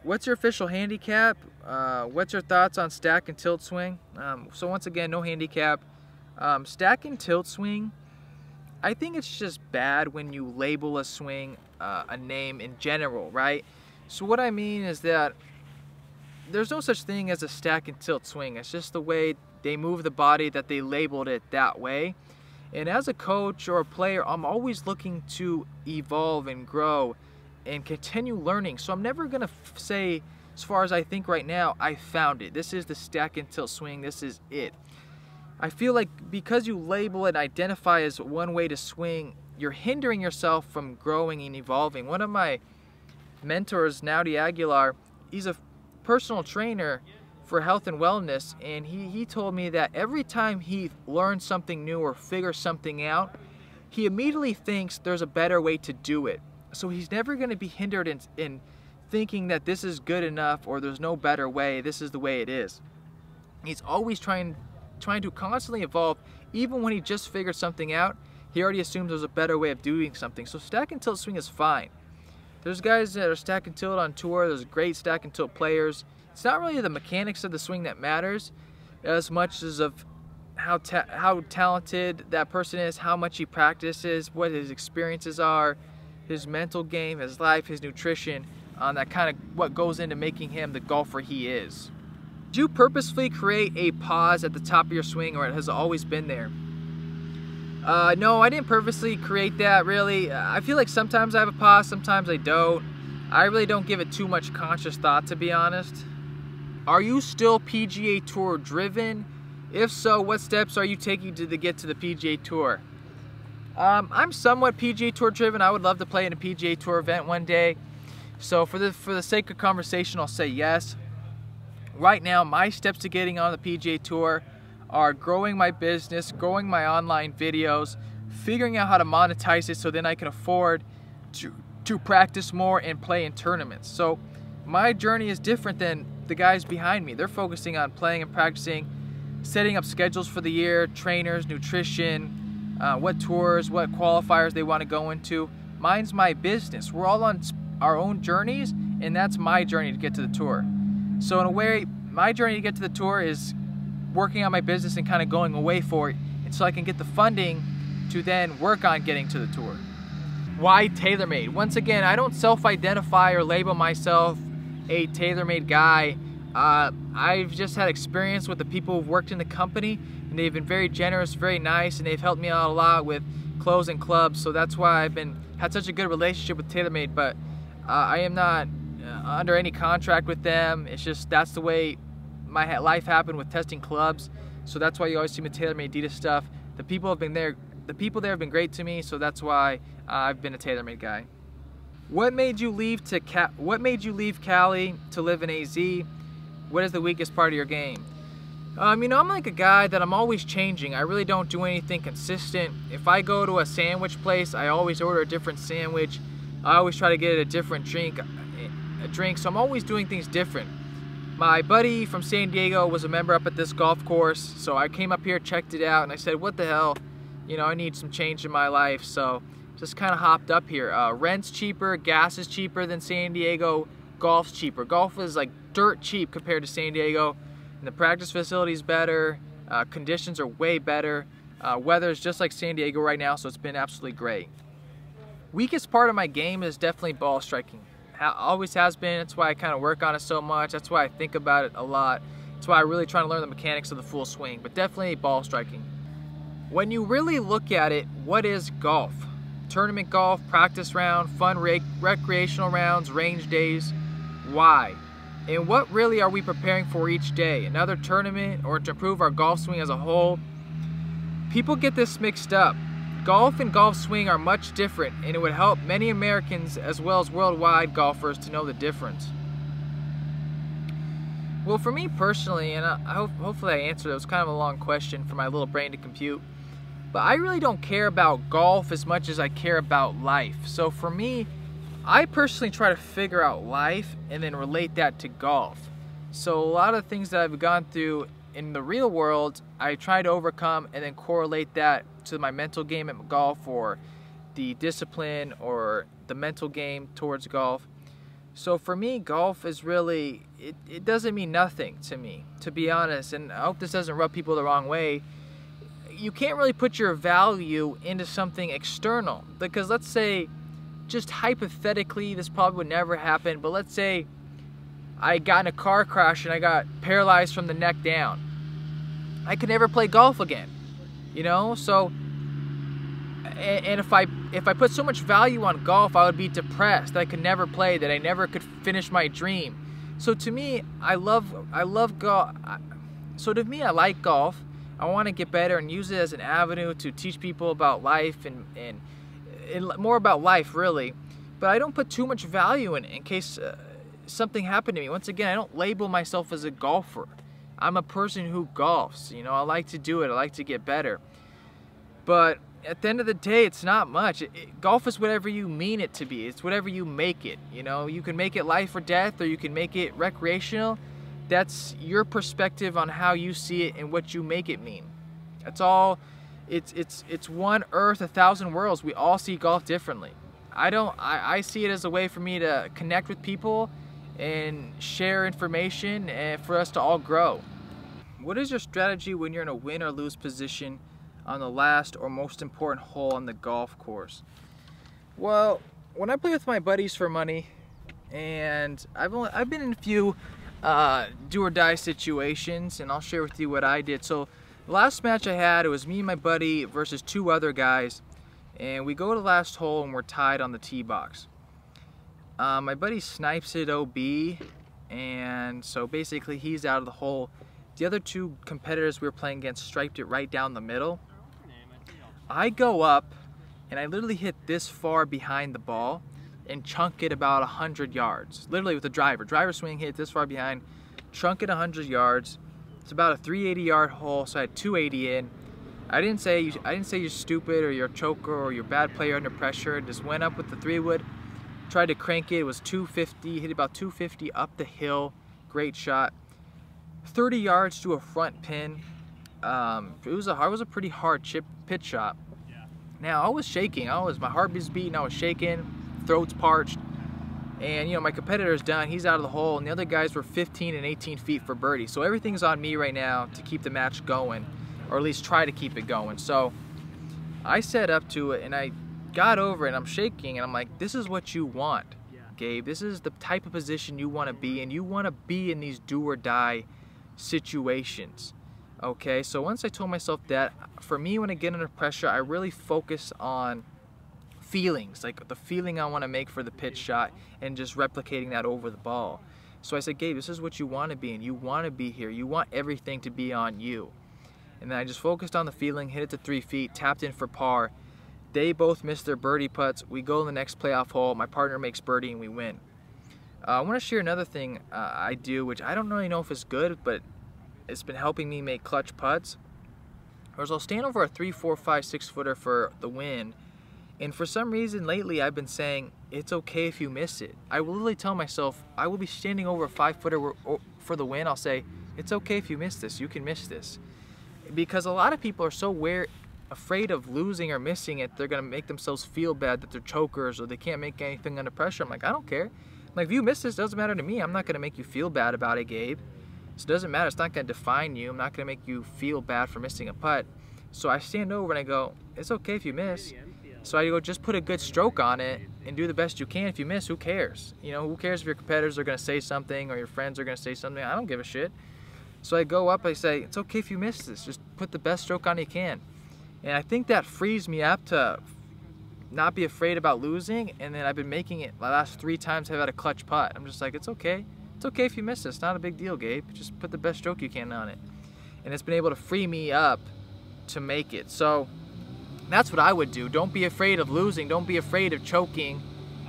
what's your official handicap? What's your thoughts on stack and tilt swing? So once again, no handicap. Stack and tilt swing, I think it's just bad when you label a swing a name in general, right? So what I mean is that there's no such thing as a stack and tilt swing. It's just the way they move the body that they labeled it that way. And as a coach or a player, I'm always looking to evolve and grow and continue learning. So I'm never gonna say, as far as I think right now, I found it. This is the stack and tilt swing, this is it. I feel like because you label and identify as one way to swing, you're hindering yourself from growing and evolving. One of my mentors, Naudi Aguilar, he's a personal trainer for health and wellness, and he told me that every time he learns something new or figures something out, he immediately thinks there's a better way to do it. So he's never going to be hindered in thinking that this is good enough or there's no better way, this is the way it is. He's always trying to constantly evolve. Even when he just figured something out, he already assumes there's a better way of doing something. So stack and tilt swing is fine. There's guys that are stack and tilt on tour, there's great stack and tilt players. It's not really the mechanics of the swing that matters as much as of how talented that person is, how much he practices, what his experiences are, his mental game, his life, his nutrition, that kind of what goes into making him the golfer he is. Did you purposefully create a pause at the top of your swing, or it has always been there? No, I didn't purposely create that, really. I feel like sometimes I have a pause, sometimes I don't. I really don't give it too much conscious thought, to be honest. Are you still PGA Tour driven? If so, what steps are you taking to get to the PGA Tour? I'm somewhat PGA Tour driven. I would love to play in a PGA Tour event one day. So for the sake of conversation, I'll say yes. Right now, my steps to getting on the PGA Tour are growing my business, growing my online videos, figuring out how to monetize it so then I can afford to practice more and play in tournaments. So my journey is different than the guys behind me. They're focusing on playing and practicing, setting up schedules for the year, trainers, nutrition, what tours, what qualifiers they want to go into. Mine's my business. We're all on our own journeys, and that's my journey to get to the tour. So in a way, my journey to get to the tour is working on my business and kind of going away for it, and so I can get the funding to then work on getting to the tour. Why TaylorMade? Once again, I don't self-identify or label myself a TaylorMade guy. I've just had experience with the people who've worked in the company, and they've been very generous, very nice, and they've helped me out a lot with clothes and clubs. So that's why I've had such a good relationship with TaylorMade. But I am not under any contract with them. It's just that's the way my life happened with testing clubs. So that's why you always see me TaylorMade Adidas stuff. The people have been there. The people there have been great to me. So that's why I've been a TaylorMade guy. What made you leave Cali to live in AZ? What is the weakest part of your game? You know, I'm like a guy that I'm always changing. I really don't do anything consistent. If I go to a sandwich place, I always order a different sandwich. I always try to get a different drink. So I'm always doing things different. My buddy from San Diego was a member up at this golf course, so I came up here, checked it out, and I said, what the hell? You know, I need some change in my life. So just kind of hopped up here. Rent's cheaper, gas is cheaper than San Diego, golf's cheaper. Golf is like dirt cheap compared to San Diego, and the practice facility's better, conditions are way better. Weather's just like San Diego right now, so it's been absolutely great. Weakest part of my game is definitely ball striking. Always has been. That's why I kind of work on it so much. That's why I think about it a lot. That's why I really try to learn the mechanics of the full swing, but definitely ball striking. When you really look at it, what is golf? Tournament golf, practice round, fun recreational rounds, range days. Why? And what really are we preparing for each day? Another tournament or to improve our golf swing as a whole? People get this mixed up. Golf and golf swing are much different, and it would help many Americans as well as worldwide golfers to know the difference. Well, for me personally, and hopefully I answered it, it was kind of a long question for my little brain to compute, but I really don't care about golf as much as I care about life. So for me, I personally try to figure out life and then relate that to golf. So a lot of things that I've gone through in the real world, I try to overcome and then correlate that to my mental game at golf, or the discipline or the mental game towards golf. So for me, golf is really, it doesn't mean nothing to me, to be honest. And I hope this doesn't rub people the wrong way. You can't really put your value into something external. Because let's say, just hypothetically, this probably would never happen, but let's say I got in a car crash and I got paralyzed from the neck down. I could never play golf again, you know? So, and if I put so much value on golf, I would be depressed that I could never play, that I never could finish my dream. So to me, I love golf. So to me, I like golf. I want to get better and use it as an avenue to teach people about life and more about life, really. But I don't put too much value in it in case something happened to me. Once again, I don't label myself as a golfer. I'm a person who golfs. You know, I like to do it. I like to get better. But at the end of the day, it's not much. Golf is whatever you mean it to be. It's whatever you make it. You know, you can make it life or death, or you can make it recreational. That's your perspective on how you see it and what you make it mean. That's all. It's one earth, 1,000 worlds. We all see golf differently. I see it as a way for me to connect with people and share information and for us to all grow. What is your strategy when you're in a win or lose position on the last or most important hole on the golf course? Well, when I play with my buddies for money, and I've been in a few do or die situations, and I'll share with you what I did. So the last match I had, it was me and my buddy versus 2 other guys, and we go to the last hole and we're tied on the tee box. My buddy snipes it OB, and so basically he's out of the hole. The other 2 competitors we were playing against striped it right down the middle. I go up and I literally hit this far behind the ball and chunk it about 100 yards. Literally with a driver swing, hit this far behind, chunk it 100 yards. It's about a 380-yard hole, so I had 280 in. I didn't say you're stupid or you're a choker or you're a bad player under pressure. Just went up with the 3-wood, tried to crank it. It was 250, hit about 250 up the hill. Great shot. 30 yards to a front pin. It was a pretty hard pitch shot. Now I was shaking. My heart was beating. I was shaking. Throat's parched. And you know, my competitor's done. He's out of the hole, and the other guys were 15 and 18 feet for birdie. So everything's on me right now to keep the match going, or at least try to keep it going. So I set up to it, and I got over it, and I'm shaking, and I'm like, this is what you want, Gabe. This is the type of position you want to be in. You want to be in these do or die situations. Okay, so once I told myself that, for me, when I get under pressure, I really focus on feelings, like the feeling I want to make for the pitch shot, and just replicating that over the ball. So I said, Gabe, this is what you want to be in. You want to be here. You want everything to be on you. And then I just focused on the feeling, hit it to 3 feet, tapped in for par. They both missed their birdie putts. We go to the next playoff hole. My partner makes birdie, and we win. I want to share another thing I do, which I don't really know if it's good, but it's been helping me make clutch putts. Whereas I'll stand over a 3, 4, 5, 6 footer for the win. And for some reason lately I've been saying, it's okay if you miss it. I will literally tell myself, I will be standing over a 5 footer for the win. I'll say, it's okay if you miss this. You can miss this. Because a lot of people are so afraid of losing or missing it, they're going to make themselves feel bad that they're chokers or they can't make anything under pressure. I'm like, I don't care. Like, if you miss this, it doesn't matter to me. I'm not going to make you feel bad about it, Gabe. So it doesn't matter. It's not going to define you. I'm not going to make you feel bad for missing a putt. So I stand over and I go, it's okay if you miss. So I go, just put a good stroke on it and do the best you can. If you miss, who cares? You know, who cares if your competitors are going to say something or your friends are going to say something? I don't give a shit. So I go up, I say, it's okay if you miss this. Just put the best stroke on you can. And I think that frees me up to not be afraid about losing. And then I've been making it the last 3 times I've had a clutch putt. I'm just like, it's okay. It's okay if you miss this. It's not a big deal, Gabe. Just put the best stroke you can on it. And it's been able to free me up to make it. So that's what I would do. Don't be afraid of losing. Don't be afraid of choking.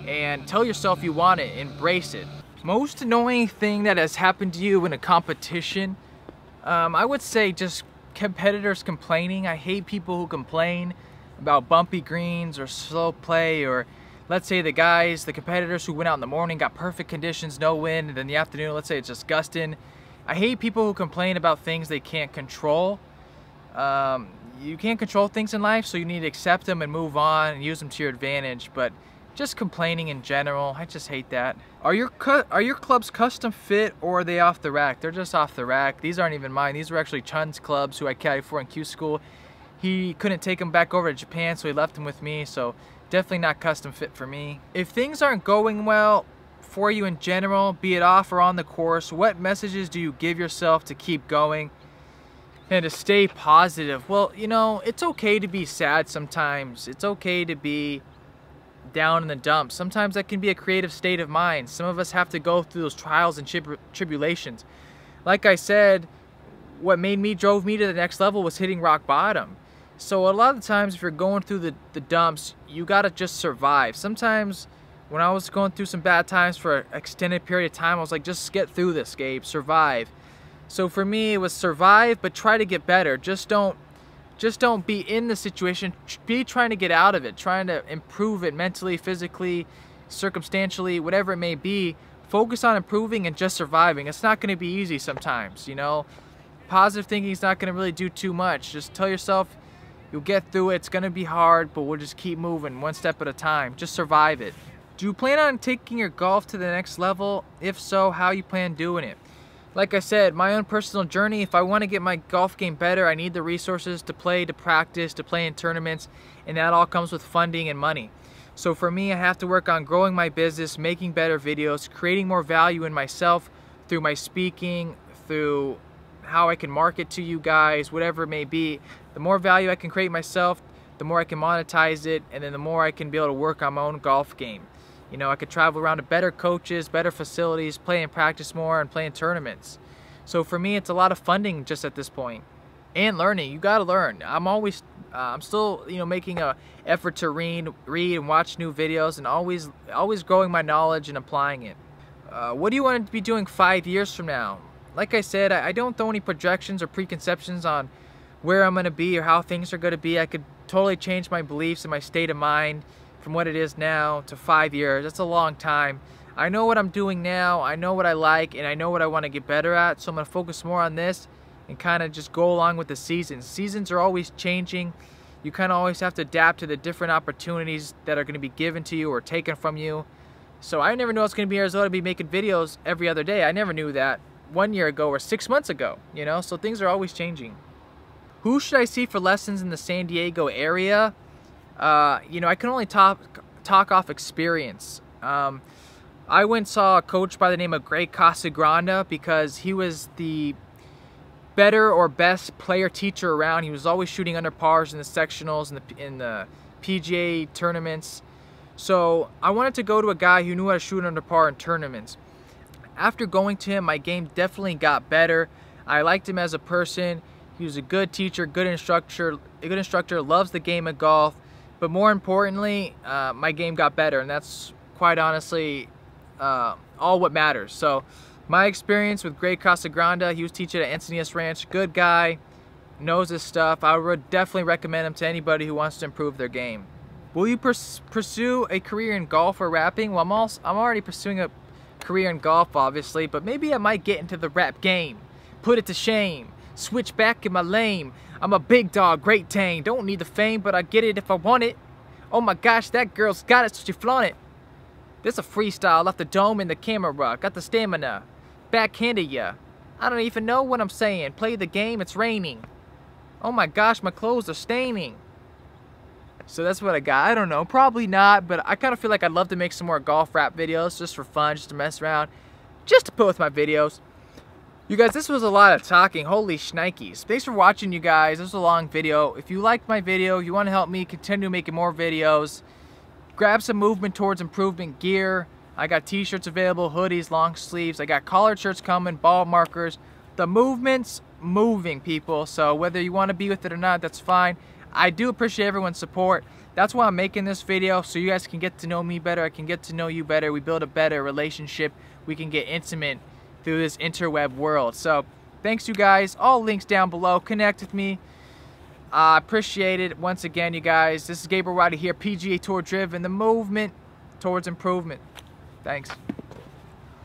And tell yourself you want it. Embrace it. Most annoying thing that has happened to you in a competition, I would say just competitors complaining. I hate people who complain about bumpy greens or slow play, or let's say the competitors who went out in the morning got perfect conditions, no wind, and then in the afternoon, let's say it's just gusting. I hate people who complain about things they can't control. You can't control things in life, so you need to accept them and move on and use them to your advantage. But just complaining in general. I just hate that. Are your clubs custom fit, or are they off the rack? They're just off the rack. These aren't even mine. These were actually Chun's clubs, who I caddied for in Q school. He couldn't take them back over to Japan, so he left them with me. So definitely not custom fit for me. If things aren't going well for you in general, be it off or on the course, what messages do you give yourself to keep going and to stay positive? Well, you know, it's okay to be sad sometimes. It's okay to be down in the dumps. Sometimes that can be a creative state of mind. Some of us have to go through those trials and tribulations. Like I said, what drove me to the next level was hitting rock bottom. So a lot of the times, if you're going through the dumps, you gotta just survive. Sometimes when I was going through some bad times for an extended period of time, I was like, just get through this, Gabe, survive. So for me, it was survive, but try to get better. Just don't be in the situation. Be trying to get out of it, trying to improve it mentally, physically, circumstantially, whatever it may be. Focus on improving and just surviving. It's not gonna be easy sometimes, you know. Positive thinking is not gonna really do too much. Just tell yourself, you'll get through it. It's gonna be hard, but we'll just keep moving one step at a time. Just survive it. Do you plan on taking your golf to the next level? If so, how you plan doing it? Like I said, my own personal journey, if I want to get my golf game better, I need the resources to play, to practice, to play in tournaments, and that all comes with funding and money. So for me, I have to work on growing my business, making better videos, creating more value in myself through my speaking, through how I can market to you guys, whatever it may be. The more value I can create myself, the more I can monetize it, and then the more I can be able to work on my own golf game. You know, I could travel around to better coaches, better facilities, play and practice more, and play in tournaments. So for me, it's a lot of funding just at this point. And learning. You gotta learn. I'm still, you know, making a effort to read and watch new videos, and always growing my knowledge and applying it. What do you want to be doing 5 years from now? Like I said, I don't throw any projections or preconceptions on where I'm gonna be or how things are gonna be. I could totally change my beliefs and my state of mind from what it is now to 5 years. That's a long time. I know what I'm doing now, I know what I like, and I know what I want to get better at, so I'm going to focus more on this and kind of just go along with the seasons. Seasons are always changing. You kind of always have to adapt to the different opportunities that are going to be given to you or taken from you. So I never knew I was going to be in Arizona to be making videos every other day. I never knew that 1 year ago or 6 months ago, you know, so things are always changing. Who should I see for lessons in the San Diego area? You know, I can only talk off experience. I went and saw a coach by the name of Greg Casagrande because he was the better or best player teacher around. He was always shooting under pars in the sectionals and in the PGA tournaments. So I wanted to go to a guy who knew how to shoot under par in tournaments. After going to him, my game definitely got better. I liked him as a person. He was a good teacher, good instructor, loves the game of golf. But more importantly, my game got better, and that's quite honestly all what matters. So my experience with Greg Casagrande, he was teaching at Encinitas Ranch, good guy, knows his stuff. I would definitely recommend him to anybody who wants to improve their game. Will you pursue a career in golf or rapping? Well, I'm already pursuing a career in golf, obviously, but maybe I might get into the rap game, put it to shame, switch back in my lane. I'm a big dog, great tame, don't need the fame, but I get it if I want it. Oh my gosh, that girl's got it, so she flaunt it. This a freestyle off the dome and the camera, got the stamina, backhanded ya. I don't even know what I'm saying, play the game, it's raining. Oh my gosh, my clothes are staining. So that's what I got. I don't know, probably not, but I kind of feel like I'd love to make some more golf rap videos just for fun, just to mess around, just to put with my videos. You guys, this was a lot of talking. Holy shnikes. Thanks for watching, you guys. This was a long video. If you liked my video, you want to help me continue making more videos, grab some movement towards improvement gear. I got t-shirts available, hoodies, long sleeves. I got collared shirts coming, ball markers. The movement's moving, people. So whether you want to be with it or not, that's fine. I do appreciate everyone's support. That's why I'm making this video, so you guys can get to know me better. I can get to know you better. We build a better relationship. We can get intimate through this interweb world. So thanks, you guys. All links down below. Connect with me. I appreciate it. Once again, you guys, this is Gabriel right here, PGA Tour driven, the movement towards improvement. Thanks.